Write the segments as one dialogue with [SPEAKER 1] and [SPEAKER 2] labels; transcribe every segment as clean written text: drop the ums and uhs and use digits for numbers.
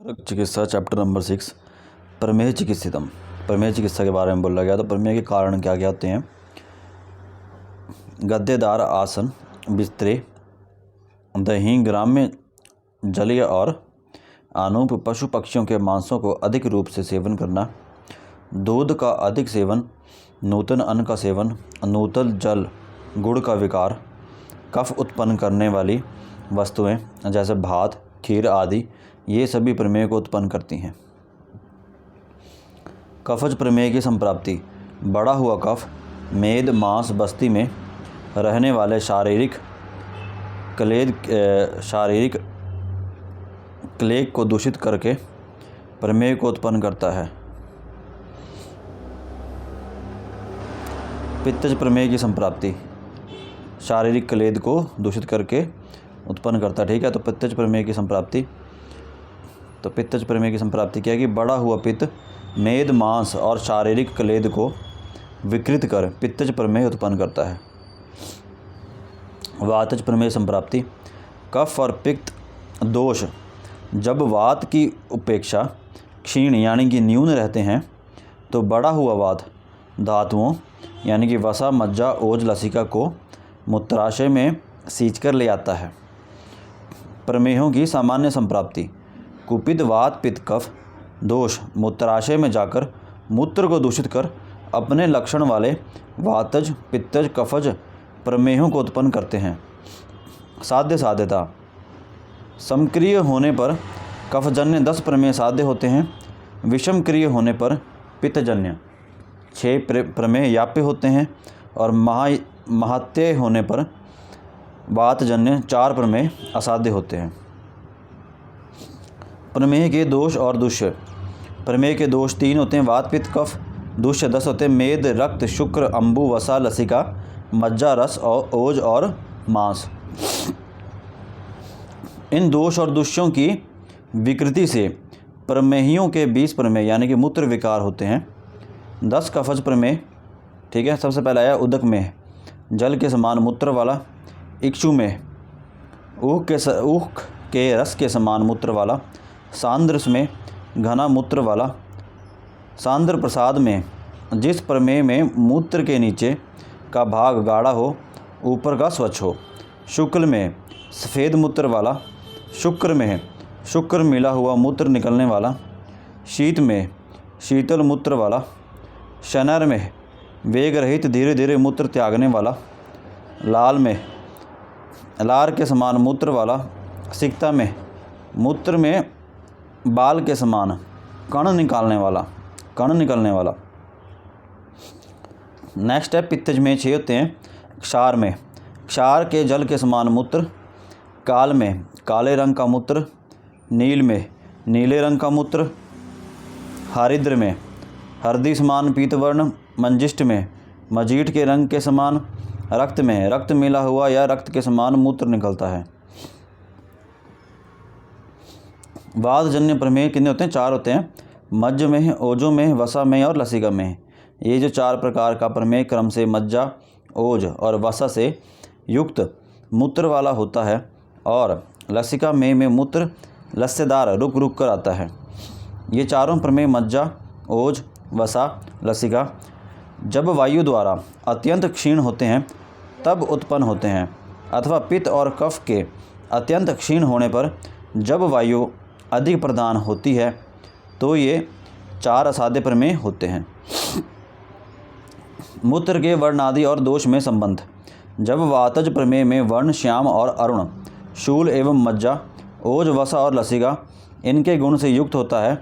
[SPEAKER 1] चिकित्सा chapter number 6 प्रमेह चिकित्सितम। प्रमेह चिकित्सा के बारे में बोला गया। तो प्रमेह के कारण क्या क्या होते हैं? गद्देदार आसन, बिस्तरे, दही, ग्राम्य जलीय और अनूप पशु पक्षियों के मांसों को अधिक रूप से सेवन करना, दूध का अधिक सेवन, नूतन अन्न का सेवन, नूतन जल, गुड़ का विकार, कफ उत्पन्न करने वाली वस्तुएं जैसे भात, खीर आदि, ये सभी प्रमेह को उत्पन्न करती हैं। कफज प्रमेह की संप्राप्ति: बढ़ा हुआ कफ मेद मांस बस्ती में रहने वाले शारीरिक क्लेग को दूषित करके प्रमेह को उत्पन्न करता है। पित्तज प्रमेह की संप्राप्ति: शारीरिक क्लेद को दूषित करके उत्पन्न करता है। ठीक है, तो पित्तज प्रमेह की संप्राप्ति क्या है कि बढ़ा हुआ पित्त मेद मांस और शारीरिक क्लेद को विकृत कर पित्तज प्रमेह उत्पन्न करता है। वातज प्रमेह संप्राप्ति: कफ और पित्त दोष जब वात की उपेक्षा क्षीण यानी कि न्यून रहते हैं तो बढ़ा हुआ वात धातुओं यानी कि वसा, मज्जा, ओज, लसिका को मूत्राशय में सींचकर ले आता है। प्रमेहों की सामान्य संप्राप्ति: कुपित वात पित्त कफ दोष मूत्राशय में जाकर मूत्र को दूषित कर अपने लक्षण वाले वातज, पित्तज, कफज प्रमेहों को उत्पन्न करते हैं। साध्य साध्यता: समक्रिय होने पर कफजन्य 10 प्रमेह साध्य होते हैं। विषम क्रिय होने पर पित्तजन्य 6 प्रमेह याप्य होते हैं और महात्यय होने पर वातजन्य 4 प्रमेह असाध्य होते हैं। प्रमेह के दोष और दुष्य: प्रमेह के दोष 3 होते हैं, वात पित्त कफ। दुष्य 10 होते हैं, मेद, रक्त, शुक्र, अंबु, वसा, लसिका, मज्जा, रस और ओज और मांस। इन दोष और दुष्यों की विकृति से प्रमेहियों के 20 प्रमेह यानी कि मूत्र विकार होते हैं। 10 कफज प्रमेह। ठीक है, सबसे पहला आया उदक में जल के समान मूत्र वाला, इक्षु में ऊख के रस के समान मूत्र वाला, सांद्रस में घना मूत्र वाला, सांद्र प्रसाद में जिस प्रमेह में मूत्र के नीचे का भाग गाढ़ा हो, ऊपर का स्वच्छ हो, शुक्ल में सफ़ेद मूत्र वाला, शुक्र में शुक्र मिला हुआ मूत्र निकलने वाला, शीत में शीतल मूत्र वाला, शनर में वेग रहित धीरे धीरे मूत्र त्यागने वाला, लाल में लार के समान मूत्र वाला, सिक्ता में मूत्र में बाल के समान कण निकलने वाला। नेक्स्ट है पित्तज में 6 होते हैं। क्षार में क्षार के जल के समान मूत्र, काल में काले रंग का मूत्र, नील में नीले रंग का मूत्र, हरिद्र में हरदी समान पीतवर्ण, मंजिष्ठ में मजीठ के रंग के समान, रक्त में रक्त मिला हुआ या रक्त के समान मूत्र निकलता है। वातजन्य प्रमेह कितने होते हैं? 4 होते हैं, मज्ज में, ओजों में, वसा में और लसिका में। ये जो 4 प्रकार का प्रमेह क्रम से मज्जा, ओज और वसा से युक्त मूत्र वाला होता है और लसिका में मूत्र लस्सेदार रुक रुक कर आता है। ये चारों प्रमेह मज्जा, ओज, वसा, लसिका जब वायु द्वारा अत्यंत क्षीण होते हैं तब उत्पन्न होते हैं, अथवा पित्त और कफ के अत्यंत क्षीण होने पर जब वायु अधिक प्रदान होती है तो ये 4 असाध्य प्रमेह होते हैं। मूत्र के वर्ण आदि और दोष में संबंध: जब वातज प्रमेह में वर्ण श्याम और अरुण, शूल एवं मज्जा, ओज, वसा और लसिका इनके गुण से युक्त होता है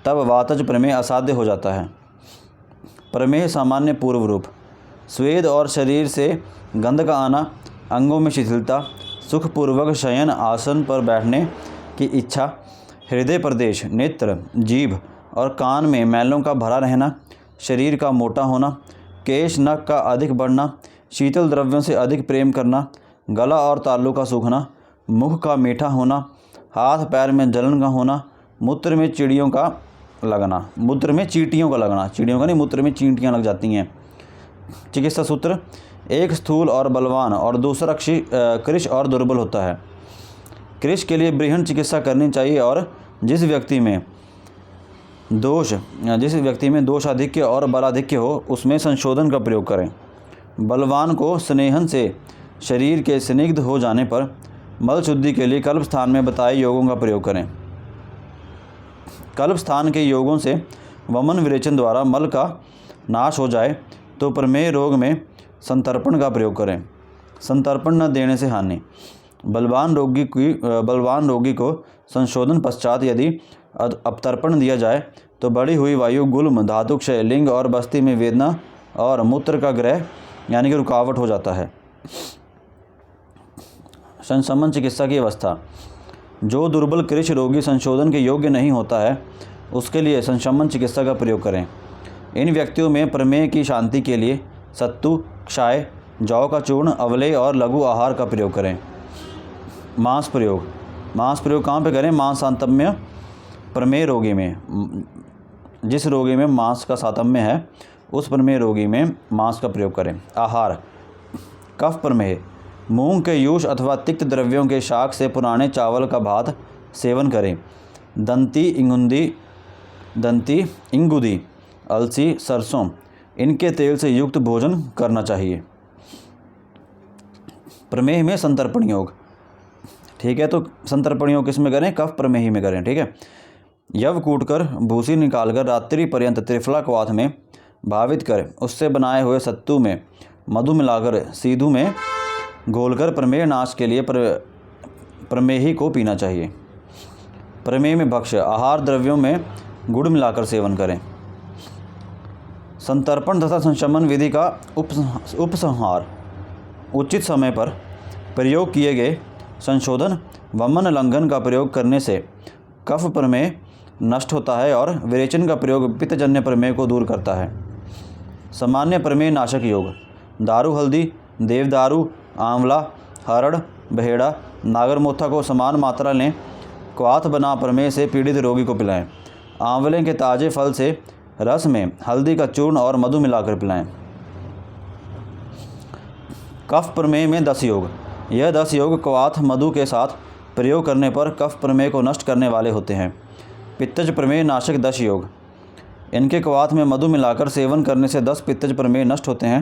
[SPEAKER 1] तब वातज प्रमेह असाध्य हो जाता है। प्रमेह सामान्य पूर्व रूप: स्वेद और शरीर से गंध का आना, अंगों में शिथिलता, सुखपूर्वक शयन आसन पर बैठने की इच्छा, हृदय प्रदेश, नेत्र, जीभ और कान में मैलों का भरा रहना, शरीर का मोटा होना, केश नख का अधिक बढ़ना, शीतल द्रव्यों से अधिक प्रेम करना, गला और तालू का सूखना, मुख का मीठा होना, हाथ पैर में जलन का होना, मूत्र में चींटियों का लगना, मूत्र में चींटियाँ लग जाती हैं। चिकित्सा सूत्र: एक स्थूल और बलवान और दूसरा कृश और दुर्बल होता है। कृष के लिए बृहन चिकित्सा करनी चाहिए और जिस व्यक्ति में दोषाधिक्य और बलाधिक्य हो उसमें संशोधन का प्रयोग करें। बलवान को स्नेहन से शरीर के स्निग्ध हो जाने पर मल शुद्धि के लिए कल्प स्थान में बताए योगों का प्रयोग करें। कल्प स्थान के योगों से वमन विरेचन द्वारा मल का नाश हो जाए तो प्रमेह रोग में संतर्पण का प्रयोग करें। संतर्पण न देने से हानि। बलवान रोगी को संशोधन पश्चात यदि अपतर्पण दिया जाए तो बढ़ी हुई वायु, गुल्म, धातुक्षय, लिंग और बस्ती में वेदना और मूत्र का ग्रह यानी कि रुकावट हो जाता है। संशमन चिकित्सा की अवस्था। जो दुर्बल कृश रोगी संशोधन के योग्य नहीं होता है उसके लिए संशमन चिकित्सा का प्रयोग करें। इन व्यक्तियों में प्रमेह की शांति के लिए सत्तू, क्षाय, जौ का चूर्ण, अवलेय और लघु आहार का प्रयोग करें। मांस प्रयोग कहाँ पे करें? मांस सातम्य प्रमेह रोगी में, जिस रोगी में मांस का सातम्य है उस प्रमेह रोगी में मांस का प्रयोग करें। आहार। कफ प्रमेह। मूंग के यूष अथवा तिक्त द्रव्यों के शाक से पुराने चावल का भात सेवन करें। दंती, इंगुदी, अलसी, सरसों इनके तेल से युक्त भोजन करना चाहिए। प्रमेह में संतर्पण योग। ठीक है, तो संतर्पण योग किस में करें? कफ प्रमेही में करें। ठीक है। यव कूटकर भूसी निकालकर रात्रि पर्यंत त्रिफला क्वाथ में भावित कर उससे बनाए हुए सत्तू में मधु मिलाकर सीधू में घोलकर प्रमेह नाश के लिए प्रमेही को पीना चाहिए। प्रमेह में भक्ष्य। आहार द्रव्यों में गुड़ मिलाकर सेवन करें। संतर्पण तथा संशमन विधि का उपसंहार। उचित समय पर प्रयोग किए गए संशोधन वमन लंघन का प्रयोग करने से कफ प्रमेह नष्ट होता है और विरेचन का प्रयोग पित्तजन्य प्रमेह को दूर करता है। सामान्य प्रमेह नाशक योग। दारू, हल्दी, देवदारू, आंवला, हरड़, बहेड़ा, नागरमोथा को समान मात्रा लें। क्वाथ बना प्रमेह से पीड़ित रोगी को पिलाएं। आंवले के ताजे फल से रस में हल्दी का चूर्ण और मधु मिलाकर पिलाएं। कफ प्रमेह में 10 योग। यह 10 योग क्वाथ मधु के साथ प्रयोग करने पर कफ प्रमेह को नष्ट करने वाले होते हैं। पित्तज प्रमेह नाशक 10 योग। इनके क्वाथ में मधु मिलाकर सेवन करने से 10 पित्तज प्रमेह नष्ट होते हैं।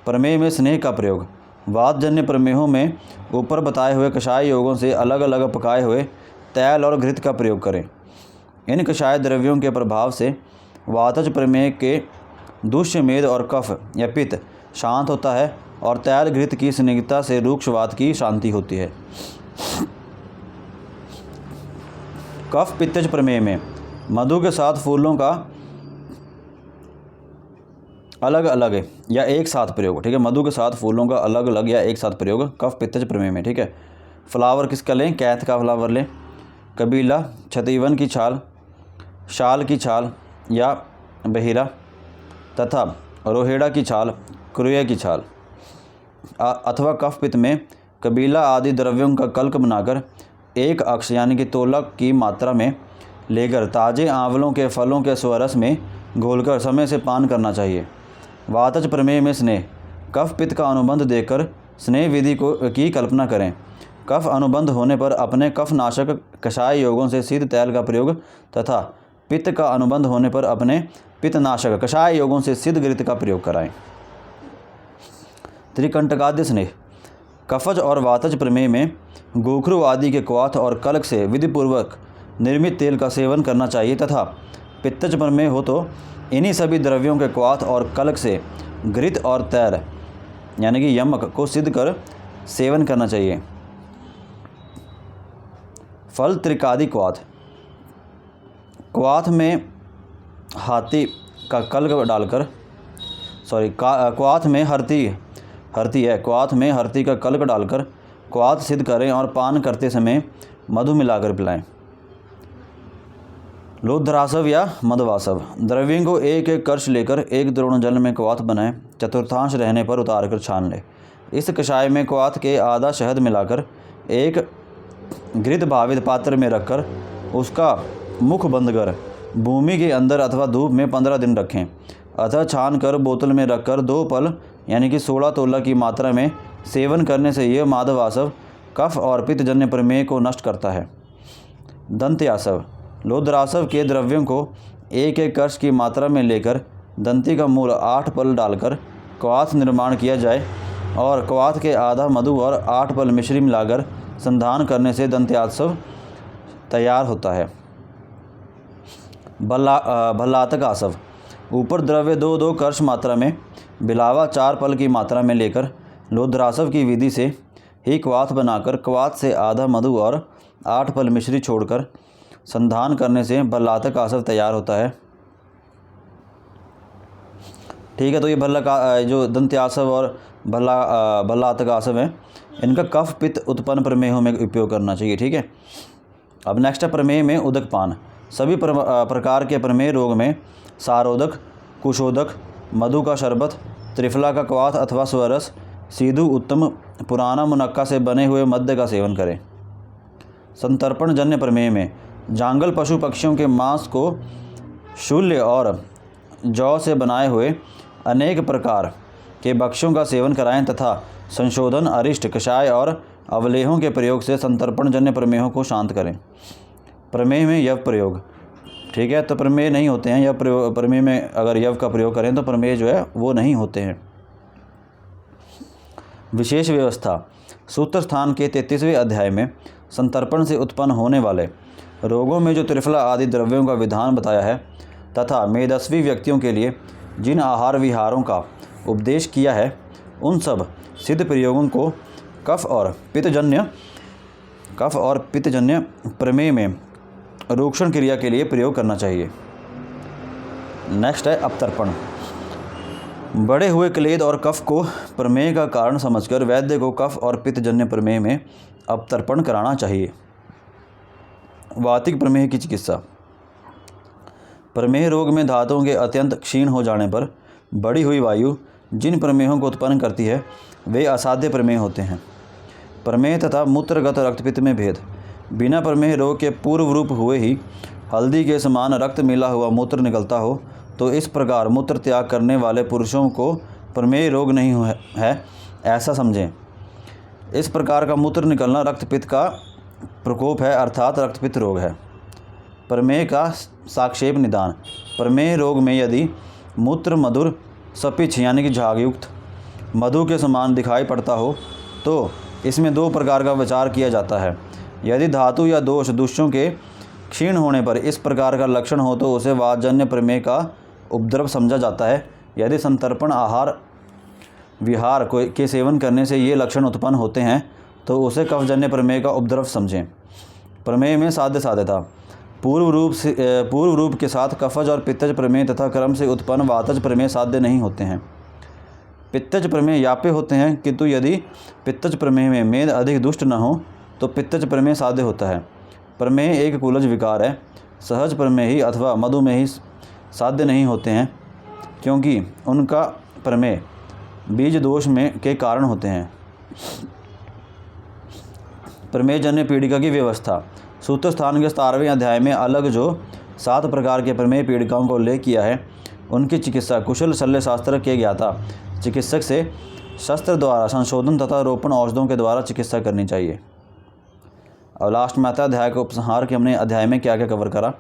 [SPEAKER 1] प्रमेह में स्नेह का प्रयोग। वातजन्य प्रमेहों में ऊपर बताए हुए कषाय योगों से अलग अलग पकाए हुए तैल और घृत का प्रयोग करें। इन कषाय द्रव्यों के प्रभाव से वातज प्रमेह के दुष्यमेध और कफ या पित्त शांत होता है और तैल घृत की स्निग्धता से रूक्षवात की शांति होती है। कफ पित्तज प्रमेह में मधु के साथ फूलों का अलग अलग या एक साथ प्रयोग। ठीक है, मधु के साथ फूलों का अलग अलग या एक साथ प्रयोग कफ पित्तज प्रमेह में। ठीक है। फ्लावर किसका लें? कैथ का फ्लावर लें। कबीला, छतीवन की छाल, शाल की छाल या बहिरा तथा रोहेड़ा की छाल, क्रुया की छाल अथवा कफ पित्त में कबीला आदि द्रव्यों का कल्क बनाकर एक अक्ष यानी कि तोलक की मात्रा में लेकर ताजे आंवलों के फलों के स्वरस में घोलकर समय से पान करना चाहिए। वातज प्रमेह में स्नेह। कफ पित्त का अनुबंध देकर स्नेह विधि की कल्पना करें। कफ अनुबंध होने पर अपने कफ नाशक कषाय योगों से सिद्ध तैल का प्रयोग तथा पित्त का अनुबंध होने पर अपने पित्तनाशक कषाय योगों से सिद्ध घृत का प्रयोग कराएं। त्रिकंटकाद्य स्नेह। कफज और वातज प्रमेह में गोखरू आदि के क्वाथ और कल्क से विधिपूर्वक निर्मित तेल का सेवन करना चाहिए तथा पित्तज प्रमेह हो तो इन्हीं सभी द्रव्यों के क्वाथ और कल्क से घृत और तैल यानी कि यमक को सिद्ध कर सेवन करना चाहिए। फल त्रिकादि क्वाथ। क्वाथ में हाथी का कल्क डालकर क्वाथ में क्वाथ में हरती का कल्क डालकर क्वाथ सिद्ध करें और पान करते समय मधु मिलाकर पिलाएं। लोधरासव या मदवासव। द्रव्यों को एक एक कर्श लेकर एक द्रोण जल में क्वाथ बनाएं। चतुर्थांश रहने पर उतारकर छान लें। इस कषाय में क्वाथ के आधा शहद मिलाकर एक घृत भावित पात्र में रखकर उसका मुख बंद कर भूमि के अंदर अथवा धूप में 15 दिन रखें। अतः छान कर बोतल में रखकर 2 पल यानी कि 16 तोला की मात्रा में सेवन करने से यह माधवासव कफ और पित्तजन्य प्रमेह को नष्ट करता है। दंत्यासव, लोद्रासव के द्रव्यों को एक एक कर्ष की मात्रा में लेकर दंती का मूल 8 पल डालकर क्वाथ निर्माण किया जाए और क्वाथ के आधा मधु और 8 पल मिश्री मिलाकर संधान करने से दंत्यासव तैयार होता है। भल्लातक आसव, ऊपर द्रव्य 2-2 कर्ष मात्रा में, बिलावा 4 पल की मात्रा में लेकर लोद्रासव की विधि से ही क्वाथ बनाकर क्वाथ से आधा मधु और 8 पल मिश्री छोड़कर संधान करने से भल्लातक आसव तैयार होता है। ठीक है, तो ये जो दंत्यासव और भल्लातक आसव हैं, इनका कफ पित्त उत्पन्न प्रमेहों में उपयोग करना चाहिए। ठीक है, अब नेक्स्ट है प्रमेह में उदकपान। सभी प्रकार के प्रमेह रोग में सारोदक, कुशोदक, मधु का शरबत, त्रिफला का क्वाथ अथवा स्वरस, सीधु उत्तम पुराना मुनक्का से बने हुए मद्य का सेवन करें। संतर्पण जन्य प्रमेह में जांगल पशु पक्षियों के मांस को शूल्य और जौ से बनाए हुए अनेक प्रकार के भक्ष्यों का सेवन कराएं तथा संशोधन, अरिष्ट, कषाय और अवलेहों के प्रयोग से संतर्पण जन्य प्रमेहों को शांत करें। प्रमेह में यव प्रयोग, ठीक है, तो प्रमेह नहीं होते हैं, यव प्रमेह में अगर यव का प्रयोग करें तो प्रमेह जो है वो नहीं होते हैं। विशेष व्यवस्था, सूत्र स्थान के 33वें अध्याय में संतर्पण से उत्पन्न होने वाले रोगों में जो त्रिफला आदि द्रव्यों का विधान बताया है तथा मेदस्वी व्यक्तियों के लिए जिन आहार विहारों का उपदेश किया है, उन सब सिद्ध प्रयोगों को कफ और पित्तजन्य प्रमेह में रोक्षण क्रिया के लिए प्रयोग करना चाहिए। नेक्स्ट है अपतर्पण। बढ़े हुए क्लेद और कफ को प्रमेह का कारण समझकर वैद्य को कफ और पित्तजन्य प्रमेह में अपतर्पण कराना चाहिए। वातिक प्रमेह की चिकित्सा। प्रमेह रोग में धातुओं के अत्यंत क्षीण हो जाने पर बढ़ी हुई वायु जिन प्रमेहों को उत्पन्न करती है वे असाध्य प्रमेह होते हैं। प्रमेह तथा मूत्रगत रक्तपित्त में भेद। बिना प्रमेह रोग के पूर्व रूप हुए ही हल्दी के समान रक्त मिला हुआ मूत्र निकलता हो तो इस प्रकार मूत्र त्याग करने वाले पुरुषों को प्रमेह रोग नहीं है ऐसा समझें। इस प्रकार का मूत्र निकलना रक्तपित्त का प्रकोप है, अर्थात रक्तपित्त रोग है। प्रमेह का साक्षेप निदान। प्रमेह रोग में यदि मूत्र मधुर सपिच यानी कि झागयुक्त मधु के समान दिखाई पड़ता हो तो इसमें 2 प्रकार का विचार किया जाता है। यदि धातु या दोष दूषों के क्षीण होने पर इस प्रकार का लक्षण हो तो उसे वातजन्य प्रमेह का उपद्रव समझा जाता है। यदि संतर्पण आहार विहार के सेवन करने से ये लक्षण उत्पन्न होते हैं तो उसे कफजन्य प्रमेह का उपद्रव समझें। प्रमेह में साध्यता। पूर्व रूप के साथ कफज और पित्तज प्रमेह तथा क्रम से उत्पन्न वातज प्रमेह साध्य नहीं होते हैं। पित्तज प्रमेह याप्य होते हैं, किंतु यदि पित्तज प्रमेह में मेद अधिक दुष्ट न हो तो पित्तज प्रमेह साध्य होता है। प्रमेह एक कुलज विकार है। सहज प्रमेही अथवा मधुमेही साध्य नहीं होते हैं क्योंकि उनका प्रमेह बीज दोष के कारण होते हैं। प्रमेहजन्य पीड़िका की व्यवस्था। सूत्र स्थान के 17वें अध्याय में अलग जो 7 प्रकार के प्रमेह पीड़िकाओं को उल्लेख किया है उनकी चिकित्सा कुशल शल्य शास्त्र के ज्ञाता चिकित्सक से शस्त्र द्वारा संशोधन तथा रोपण औषधों के द्वारा चिकित्सा करनी चाहिए। और लास्ट में आता है अध्याय का उपसंहार कि हमने अध्याय में क्या क्या कवर करा।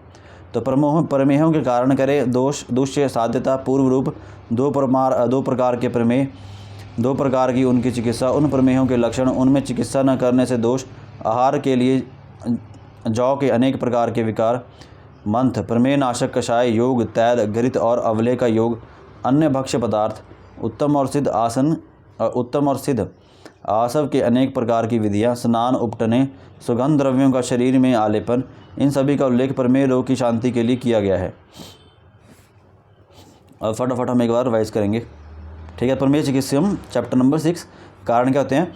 [SPEAKER 1] तो प्रमेहों के कारण करे दोष, दुष्य, साध्यता, पूर्व रूप, 2 प्रकार के प्रमेह, 2 प्रकार की उनकी चिकित्सा, उन प्रमेहों के लक्षण, उनमें चिकित्सा न करने से दोष, आहार के लिए जौ के अनेक प्रकार के विकार, मंथ, प्रमेह नाशक कषाय, योग, तैल, घृत और अवले का योग, अन्य भक्ष्य पदार्थ, उत्तम और सिद्ध आसव के अनेक प्रकार की विधियाँ, स्नान, उपटने, सुगंध द्रव्यों का शरीर में आलेपन, इन सभी का उल्लेख प्रमेह रोग की शांति के लिए किया गया है। और फटाफट हम एक बार रिवाइज करेंगे। ठीक है, प्रमेह चिकित्सम चैप्टर नंबर 6। कारण क्या होते हैं?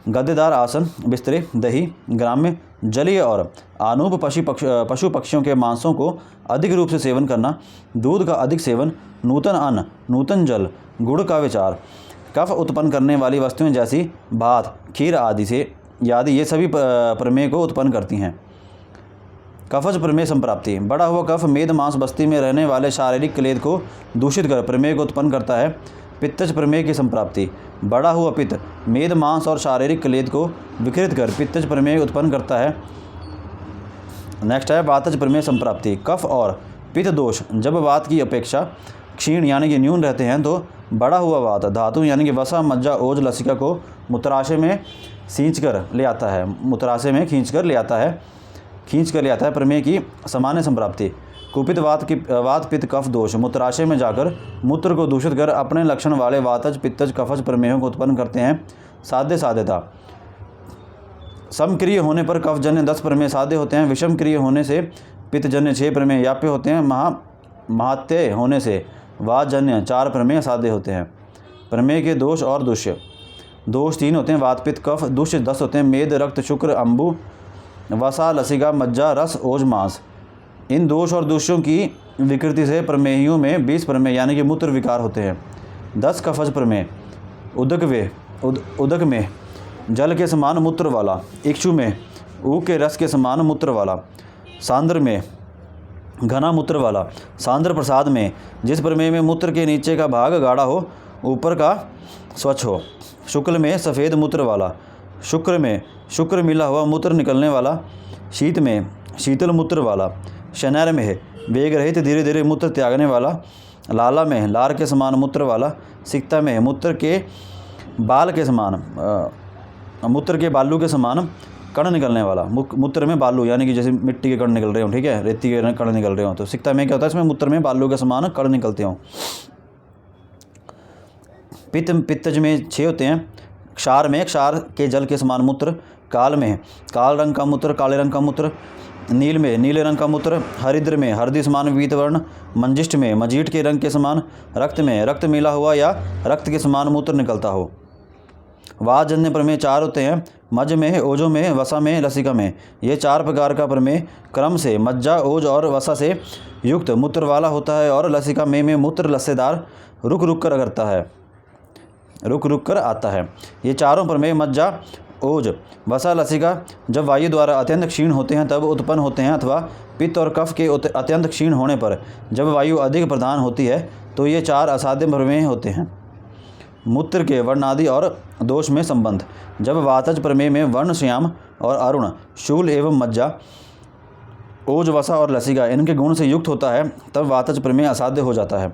[SPEAKER 1] गद्देदार आसन, बिस्तरे, दही, ग्राम्य, जलीय और आनूप पशु पक्षियों के मांसों को अधिक रूप से सेवन करना, दूध का अधिक सेवन, नूतन अन्न, नूतन जल, गुड़ का विचार, कफ उत्पन्न करने वाली वस्तुएं जैसी भात, खीर आदि ये सभी प्रमेह को उत्पन्न करती हैं। कफज प्रमेह संप्राप्ति। बढ़ा हुआ कफ मेद मांस बस्ती में रहने वाले शारीरिक क्लेद को दूषित कर प्रमेह को उत्पन्न करता है। पित्तज प्रमेह की संप्राप्ति। बढ़ा हुआ पित्त मेद मांस और शारीरिक क्लेद को विकृत कर पित्तज प्रमेह उत्पन्न करता है। नेक्स्ट है वातज प्रमेय संप्राप्ति। कफ और पित्त दोष जब वात की अपेक्षा क्षीण यानी कि न्यून रहते हैं तो बड़ा हुआ वात धातु यानी कि वसा, मज्जा, ओज, लसिका को मूत्राशय में खींच कर ले आता है, मूत्राशय में खींच कर ले आता है प्रमेय की सामान्य संप्राप्ति। कुपित वात पित्त कफ दोष मूत्राशय में जाकर मूत्र को दूषित कर अपने लक्षण वाले वातज, पित्तज, कफज प्रमेयों को उत्पन्न करते हैं। साध्यता समक्रिय होने पर कफजन्य 10 प्रमेय साध्य होते हैं। विषम क्रिय होने से पित्तजन्य 6 प्रमेय याप्य होते हैं। महात्य होने से वातजन्य 4 प्रमेय साध्य होते हैं। प्रमेय के दोष और दुष्य। दोष 3 होते हैं, वात, पित्त, कफ। दुष्य 10 होते हैं, मेद, रक्त, शुक्र, अम्बु, वसा, लसिका, मज्जा, रस, ओज, मांस। इन दोष और दुष्यों की विकृति से प्रमेहियों में 20 प्रमेय यानी कि मूत्र विकार होते हैं। 10 कफज प्रमेय। उदक में जल के समान मूत्र वाला, इक्षु में ऊख के रस के समान मूत्र वाला, सांद्र में घना मूत्र वाला, सांद्र प्रसाद में जिस प्रमेय में मूत्र के नीचे का भाग गाढ़ा हो, ऊपर का स्वच्छ हो, शुक्ल में सफ़ेद मूत्र वाला, शुक्र में शुक्र मिला हुआ मूत्र निकलने वाला, शीत में शीतल मूत्र वाला, शनैर में वेग रहित धीरे धीरे मूत्र त्यागने वाला, लाला में लार के समान मूत्र वाला, सिक्ता में मूत्र के बाल के समान मूत्र के बालू के समान कण निकलने वाला। मूत्र में बालू यानी कि जैसे मिट्टी के कण निकल रहे हो, ठीक है, रेती के कण निकल रहे हो, तो सिक्ता में क्या होता है, इसमें मूत्र में बालू के समान कण निकलते हों। पित्तज में 6 होते हैं। क्षार में क्षार के जल के समान मूत्र, काल में काल रंग का मूत्र, काले रंग का मूत्र, नील में नीले रंग का मूत्र, हरिद्र में हरदी समान पीत वर्ण, मंजिष्ठ में मजीठ के रंग के समान, रक्त में रक्त मिला हुआ या रक्त के समान मूत्र निकलता हो। वातजन्य प्रमेय 4 होते हैं, मज्ज में, ओजों में, वसा में, लसिका में। ये 4 प्रकार का प्रमेय क्रम से मज्जा, ओज और वसा से युक्त मूत्र वाला होता है और लसिका में मूत्र लस्सेदार रुक रुक कर आता है। ये चारों प्रमेय मज्जा, ओज, वसा, लसिका जब वायु द्वारा अत्यंत क्षीण होते हैं तब उत्पन्न होते हैं, अथवा पित्त और कफ के अत्यंत क्षीण होने पर जब वायु अधिक प्रदान होती है तो ये 4 असाध्य प्रमेय होते हैं। मूत्र के वर्णादि और दोष में संबंध। जब वातज प्रमेय में वर्ण, श्याम और अरुण, शूल एवं मज्जा, ओज, वसा और लसिका इनके गुण से युक्त होता है तब वातज प्रमेय असाध्य हो जाता है।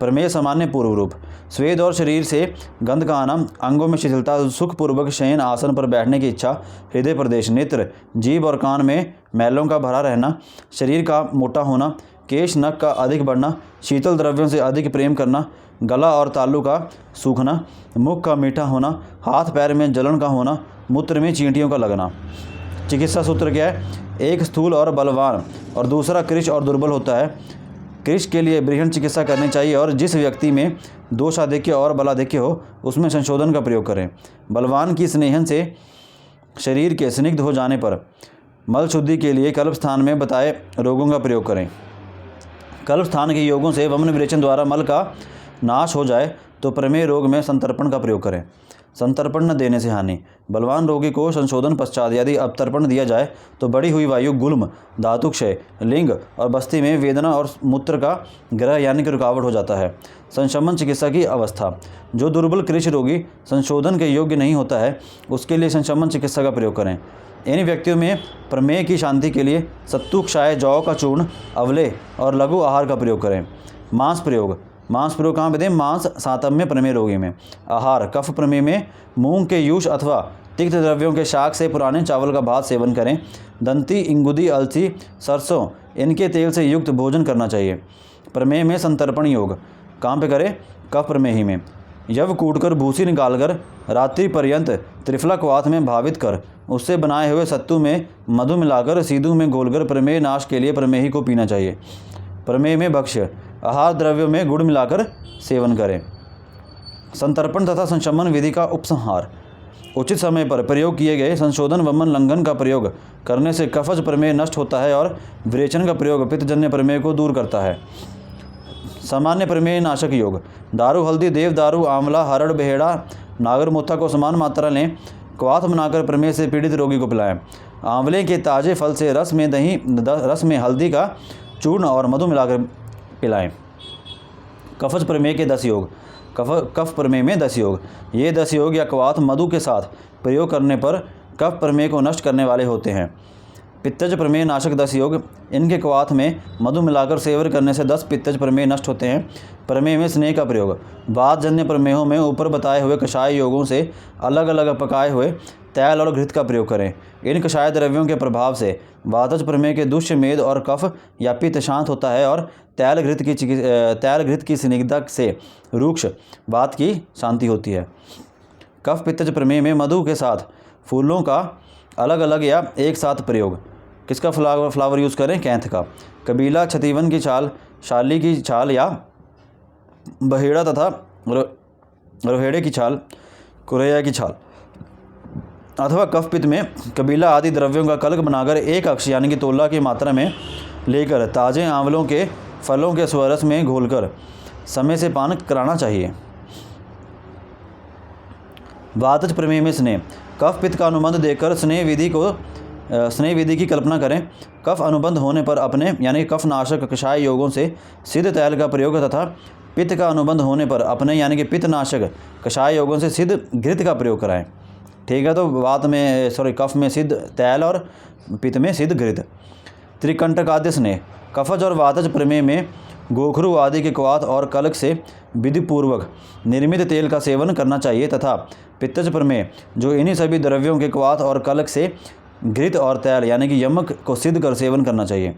[SPEAKER 1] प्रमेय सामान्य पूर्व रूप। स्वेद और शरीर से गंध का आना, अंगों में शिथिलता, सुखपूर्वक शयन आसन पर बैठने की इच्छा, हृदय प्रदेश, नेत्र, जीभ और कान में मैलों का भरा रहना, शरीर का मोटा होना, केश नख का अधिक बढ़ना, शीतल द्रव्यों से अधिक प्रेम करना, गला और तालू का सूखना, मुख का मीठा होना, हाथ पैर में जलन का होना, मूत्र में चींटियों का लगना। चिकित्सा सूत्र क्या है? एक स्थूल और बलवान और दूसरा कृश और दुर्बल होता है। कृश के लिए बृहण चिकित्सा करनी चाहिए और जिस व्यक्ति में दोषाधिक्य और बलाधिक्य हो उसमें संशोधन का प्रयोग करें। बलवान की स्नेहन से शरीर के स्निग्ध हो जाने पर मल शुद्धि के लिए कल्प स्थान में बताए रोगों का प्रयोग करें। कल्प स्थान के योगों से वमन विरेचन द्वारा मल का नाश हो जाए तो प्रमेय रोग में संतर्पण का प्रयोग करें। संतर्पण न देने से हानि। बलवान रोगी को संशोधन पश्चात यदि अवतर्पण दिया जाए तो बढ़ी हुई वायु, गुल्म, धातुक्षय, लिंग और बस्ती में वेदना और मूत्र का ग्रह यानी कि रुकावट हो जाता है। संशमन चिकित्सा की अवस्था। जो दुर्बल कृश रोगी संशोधन के योग्य नहीं होता है उसके लिए संशमन चिकित्सा का प्रयोग करें। इन व्यक्तियों में प्रमेय की शांति के लिए सत्तू, क्षाय, जौ का चूर्ण, अवले और लघु आहार का प्रयोग करें। मांस प्रयोग कहाँ पे दें? मांस सातम्य प्रमेय रोगी में। आहार कफ प्रमेय में मूंग के यूष अथवा तिक्त द्रव्यों के शाक से पुराने चावल का भात सेवन करें। दंती, इंगुदी, अलसी, सरसों इनके तेल से युक्त भोजन करना चाहिए। प्रमेय में संतर्पण योग कहाँ पे करें? कफ प्रमेही में। यव कूटकर भूसी निकालकर रात्रि पर्यंत त्रिफला क्वाथ में भावित कर उससे बनाए हुए सत्तू में मधु मिलाकर सीधू में घोलकर प्रमेय नाश के लिए प्रमेही को पीना चाहिए। प्रमेय में भक्ष्य आहार द्रव्यों में गुड़ मिलाकर सेवन करें। संतर्पण तथा संशमन विधि का उपसंहार। उचित समय पर प्रयोग किए गए संशोधन वमन लंघन का प्रयोग करने से कफज प्रमेय नष्ट होता है और विरेचन का प्रयोग पित्तजन्य प्रमेय को दूर करता है। सामान्य प्रमेय नाशक योग। दारू, हल्दी, देवदारू, आंवला, हरड़, बेहेड़ा, नागरमोथा को समान मात्रा लें। क्वाथ बनाकर प्रमेय से पीड़ित रोगी को पिलाएं। आंवले के ताजे फल से रस में हल्दी का चूर्ण और मधु मिलाकर पिलाएं। कफज प्रमेय के 10 योग। कफ प्रमेय में 10 योग। ये 10 योग या क्वाथ मधु के साथ प्रयोग करने पर कफ प्रमेय को नष्ट करने वाले होते हैं। पित्तज प्रमेय नाशक 10 योग। इनके क्वाथ में मधु मिलाकर सेवन करने से 10 पित्तज प्रमेय नष्ट होते हैं। प्रमेय में स्नेह का प्रयोग। वातजन्य प्रमेयों में ऊपर बताए हुए कषाय योगों से अलग अलग पकाए हुए तैल और घृत का प्रयोग करें। इन कषाय द्रव्यों के प्रभाव से वातज प्रमेय के दुष्य मेद और कफ या पित्त शांत होता है और तैल घृत की स्निग्धता से रूक्ष वात की शांति होती है। कफ पित्तज प्रमेय में मधु के साथ फूलों का अलग अलग या एक साथ प्रयोग। किसका फ्लावर यूज़ करें? कैंथ का। कबीला, छतीवन की छाल, शाली की छाल या बहेड़ा तथा रोहेड़े की छाल, कुरैया की छाल अथवा कफ पित्त में कबीला आदि द्रव्यों का कलक बनाकर एक अक्ष यानी कि तोला की मात्रा में लेकर ताज़े आंवलों के फलों के स्वरस में घोलकर समय से पान कराना चाहिए। वातज प्रमेय में स्नेह। कफ पित्त का अनुबंध देखकर स्नेह विधि की कल्पना करें। कफ अनुबंध होने पर अपने यानी कफ नाशक कषाय योगों से सिद्ध तैल का प्रयोग तथा पित्त का अनुबंध होने पर अपने यानी कि पित्त नाशक कषाय योगों से सिद्ध घृत का प्रयोग कराएं। ठीक है, तो कफ में सिद्ध तैल और पित्त में सिद्ध घृत। त्रिकंटकाद्य स्नेह। कफज और वातज प्रमेय में गोखरू आदि के क्वाथ और कलक से विधिपूर्वक निर्मित तेल का सेवन करना चाहिए तथा पित्तज प्रमेय जो इन्हीं सभी द्रव्यों के क्वाथ और कलक से घृत और तैल यानी कि यमक को सिद्ध कर सेवन करना चाहिए।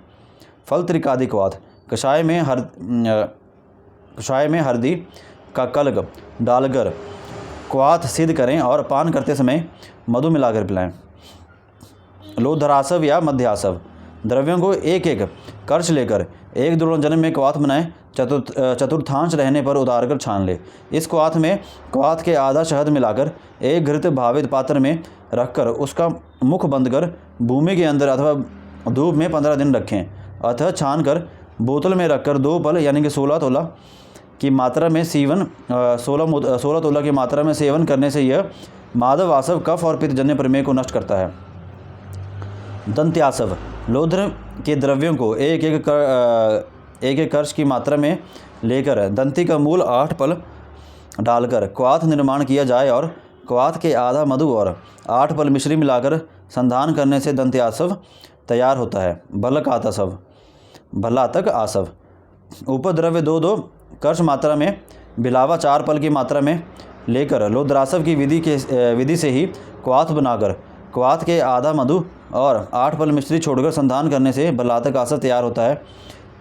[SPEAKER 1] फल त्रिकादि क्वाथ। कषाय में हल्दी का कलक डालकर क्वाथ सिद्ध करें और पान करते समय मधु मिलाकर पिलाएं। लोधरासव या मध्यासव। द्रव्यों को एक एक कर्ष लेकर एक द्रोणजन में क्वाथ बनाएं। चतुर्थांश रहने पर उतार कर छान ले। इस क्वाथ में क्वाथ के आधा शहद मिलाकर एक घृत भावित पात्र में रखकर उसका मुख बंद कर भूमि के अंदर अथवा धूप में 15 दिन रखें। अतः छान कर बोतल में रखकर 2 पल यानी कि 16 तोला की मात्रा में 16 तोला की मात्रा में सेवन करने से यह माधव आसव कफ और पित्तजन्य प्रमेय को नष्ट करता है। दंत्यासव। लोध्र के द्रव्यों को एक एक कर्ष की मात्रा में लेकर दंती का मूल 8 पल डालकर क्वाथ निर्माण किया जाए और क्वाथ के आधा मधु और 8 पल मिश्री मिलाकर संधान करने से दंत्यासव तैयार होता है। भलातक आसव। उपद्रव्य 2-2 कर्ष मात्रा में बिलावा 4 पल की मात्रा में लेकर लोद्रासव की विधि से ही क्वाथ बनाकर क्वाथ के आधा मधु और 8 पल मिश्री छोड़कर संधान करने से भलातक आसव तैयार होता है।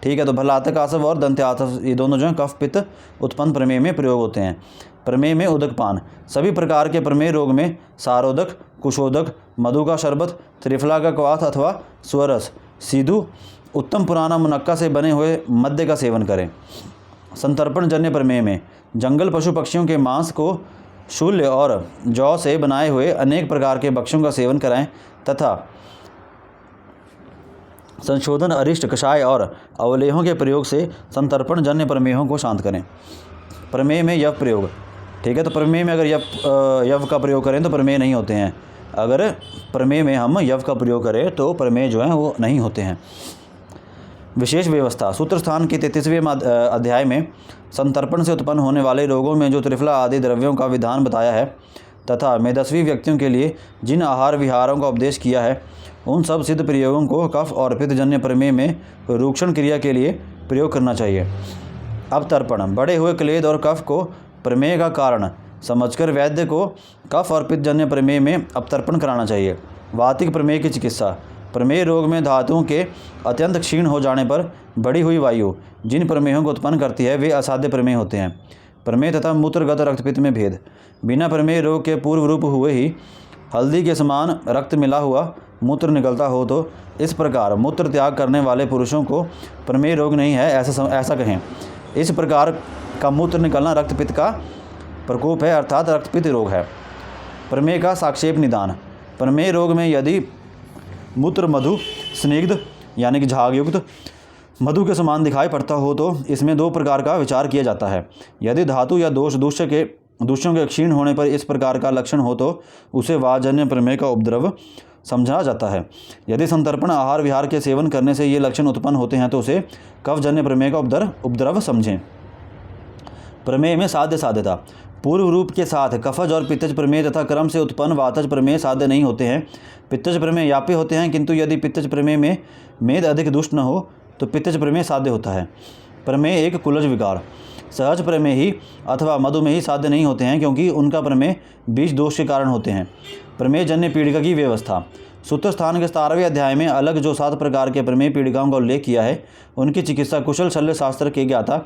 [SPEAKER 1] ठीक है, तो भलातक आसव और दंत्यासव ये दोनों जो हैं कफ पित्त उत्पन्न प्रमेय में प्रयोग होते हैं। प्रमेय में उदकपान। सभी प्रकार के प्रमेय रोग में सारोदक, कुशोदक, मधु का शरबत, त्रिफला का क्वाथ अथवा स्वरस, सीधु, उत्तम पुराना मुनक्का से बने हुए मद्य का सेवन करें। संतर्पण जन्य प्रमेय में जंगल पशु पक्षियों के मांस को शूल्य और जौ से बनाए हुए अनेक प्रकार के भक्ष्यों का सेवन कराएं तथा संशोधन अरिष्ट कषाय और अवलेहों के प्रयोग से संतर्पण जन्य प्रमेयों को शांत करें। प्रमेय में यव प्रयोग। ठीक है, तो प्रमेय में अगर यव का प्रयोग करें तो प्रमेय नहीं होते हैं। अगर प्रमेय में हम यव का प्रयोग करें तो प्रमेय जो हैं वो नहीं होते हैं। विशेष व्यवस्था। सूत्र स्थान के 33वें अध्याय में संतर्पण से उत्पन्न होने वाले रोगों में जो त्रिफला आदि द्रव्यों का विधान बताया है तथा मेदस्वी व्यक्तियों के लिए जिन आहार विहारों का उपदेश किया है उन सब सिद्ध प्रयोगों को कफ और पित्तजन्य प्रमेय में रूक्षण क्रिया के लिए प्रयोग करना चाहिए। अब तर्पण। बढ़े हुए क्लेद और कफ को प्रमेय का कारण समझकर वैद्य को कफ और पित्तजन्य प्रमेय में अपतर्पण कराना चाहिए। वातिक प्रमेय की चिकित्सा। प्रमेय रोग में धातुओं के अत्यंत क्षीण हो जाने पर बढ़ी हुई वायु जिन प्रमेयों को उत्पन्न करती है वे असाध्य प्रमेय होते हैं। प्रमेय तथा मूत्रगत रक्तपित्त में भेद। बिना प्रमेय रोग के पूर्व रूप हुए ही हल्दी के समान रक्त मिला हुआ मूत्र निकलता हो तो इस प्रकार मूत्र त्याग करने वाले पुरुषों को प्रमेय रोग नहीं है ऐसा कहें। इस प्रकार का मूत्र निकलना रक्तपित्त का प्रकोप है अर्थात रक्तपित्त रोग है। प्रमेय का साक्षेप निदान। प्रमेय रोग में यदि मूत्र मधु स्निग्ध यानी कि झागयुक्त मधु के समान दिखाई पड़ता हो तो इसमें 2 प्रकार का विचार किया जाता है। यदि धातु या दोष दूषों के क्षीण होने पर इस प्रकार का लक्षण हो तो उसे वाजन्य प्रमेय का उपद्रव समझा जाता है। यदि संतर्पण आहार विहार के सेवन करने से ये लक्षण उत्पन्न होते हैं तो उसे कफजन्य प्रमेय का उपद्रव समझें। प्रमेय में साध्यता। पूर्व रूप के साथ कफज और पित्तज प्रमेय तथा क्रम से उत्पन्न वातज प्रमेय साध्य नहीं होते हैं। पित्तज प्रमेय व्याप्य होते हैं, किंतु यदि पित्तज प्रमेय में मेद अधिक दुष्ट न हो तो पित्तज प्रमेय साध्य होता है। प्रमेय एक कुलज विकार। सहज प्रमेय ही अथवा मधुमेही साध्य नहीं होते हैं, क्योंकि उनका प्रमेय बीज दोष के कारण होते हैं। प्रमेय जन्य पीड़िका की व्यवस्था। सूत्र स्थान के 17वें अध्याय में अलग जो 7 प्रकार के प्रमेय पीड़िकाओं का उल्लेख किया है, उनकी चिकित्सा कुशल शल्य शास्त्र के ज्ञाता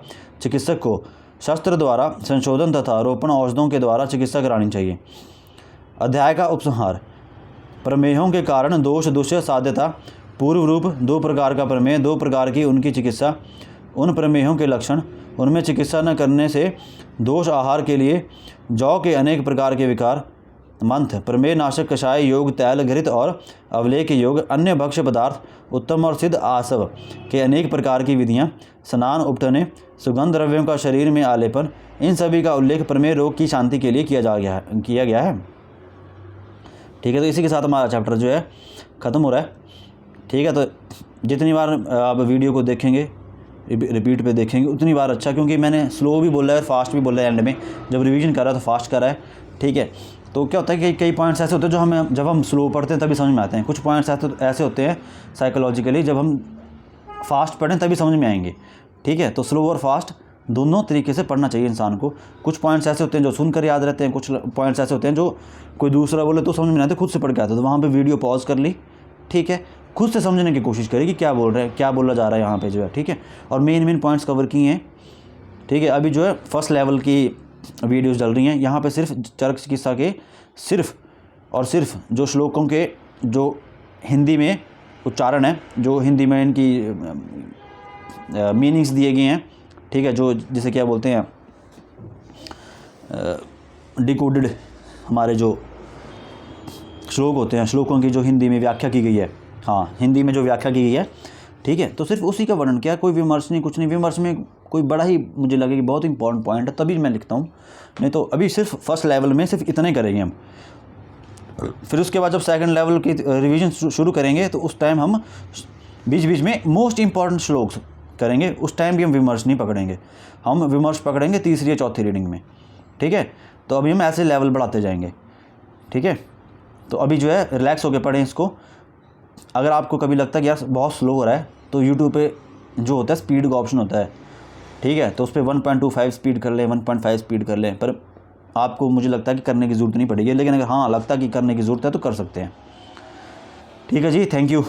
[SPEAKER 1] चिकित्सक को शस्त्र द्वारा संशोधन तथा रोपण औषधों के द्वारा चिकित्सा करानी चाहिए। अध्याय का उपसंहार। प्रमेयों के कारण दोष दुष्य साध्यता। पूर्व रूप 2 प्रकार का प्रमेय, 2 प्रकार की उनकी चिकित्सा, उन प्रमेयों के लक्षण, उनमें चिकित्सा न करने से दोष, आहार के लिए जौ के अनेक प्रकार के विकार, मंथ, प्रमेय नाशक कषाय योग, तैल घृत और अवलेख योग, अन्य भक्ष्य पदार्थ, उत्तम और सिद्ध आसव के अनेक प्रकार की विधियाँ, स्नान, उपटने, सुगंध द्रव्यों का शरीर में आलेपन, इन सभी का उल्लेख प्रमेय रोग की शांति के लिए किया गया है। ठीक है, तो इसी के साथ हमारा चैप्टर जो है ख़त्म हो रहा है। ठीक है, तो जितनी बार आप वीडियो को देखेंगे, रिपीट पे देखेंगे, उतनी बार अच्छा, क्योंकि मैंने स्लो भी बोला है और फास्ट भी बोला है। एंड में जब रिवीजन कर रहा है तो फास्ट कर रहा है। ठीक है, तो क्या होता है कि कई पॉइंट्स ऐसे होते हैं जो हमें जब हम स्लो पढ़ते हैं तभी समझ में आते हैं। कुछ पॉइंट्स ऐसे होते हैं साइकोलॉजिकली जब हम फास्ट पढ़ें तभी समझ में आएंगे। ठीक है, तो स्लो और फास्ट दोनों तरीके से पढ़ना चाहिए इंसान को। कुछ पॉइंट्स ऐसे होते हैं जो सुनकर याद रहते हैं, कुछ पॉइंट्स ऐसे होते हैं जो कोई दूसरा बोले तो समझ में नहीं आते, खुद से पढ़ के आते, तो वहाँ पे वीडियो पॉज कर ली। ठीक है, खुद से समझने की कोशिश करें कि क्या बोल रहे हैं, क्या बोला जा रहा है यहाँ पे जो है। ठीक है, और मेन पॉइंट्स कवर किए हैं। ठीक है, अभी जो है फर्स्ट लेवल की वीडियोज़ डल रही हैं। यहाँ पे सिर्फ चरक चिकित्सा के सिर्फ और सिर्फ जो श्लोकों के जो हिंदी में उच्चारण है, जो हिंदी में इनकी मीनिंग्स दिए गए हैं। ठीक है, जो जिसे क्या बोलते हैं डिकोडेड हमारे जो श्लोक होते हैं, श्लोकों की जो हिंदी में व्याख्या की गई है, हाँ हिंदी में जो व्याख्या की गई है। ठीक है, तो सिर्फ उसी का वर्णन किया, कोई विमर्श नहीं, कुछ नहीं। विमर्श में कोई बड़ा ही मुझे लगे कि बहुत इंपॉर्टेंट पॉइंट है तभी मैं लिखता हूँ, नहीं तो अभी सिर्फ फर्स्ट लेवल में सिर्फ इतने करेंगे हम। फिर उसके बाद जब सेकंड लेवल की रिवीजन शुरू करेंगे तो उस टाइम हम बीच बीच में मोस्ट इंपॉर्टेंट श्लोक करेंगे। उस टाइम भी हम विमर्श नहीं पकड़ेंगे, हम विमर्श पकड़ेंगे तीसरी या चौथी रीडिंग में। ठीक है, तो अभी हम ऐसे लेवल बढ़ाते जाएंगे। ठीक है, तो अभी जो है रिलैक्स होकर पढ़ें इसको। अगर आपको कभी लगता है कि यार बहुत स्लो हो रहा है तो यूट्यूब पे जो होता है स्पीड का ऑप्शन होता है। ठीक है, तो उस पर 1.25 स्पीड कर लें, 1.5 स्पीड कर लें, पर आपको मुझे लगता है कि करने की ज़रूरत नहीं पड़ेगी। लेकिन अगर हाँ लगता है कि करने की ज़रूरत है तो कर सकते हैं। ठीक है जी, थैंक यू।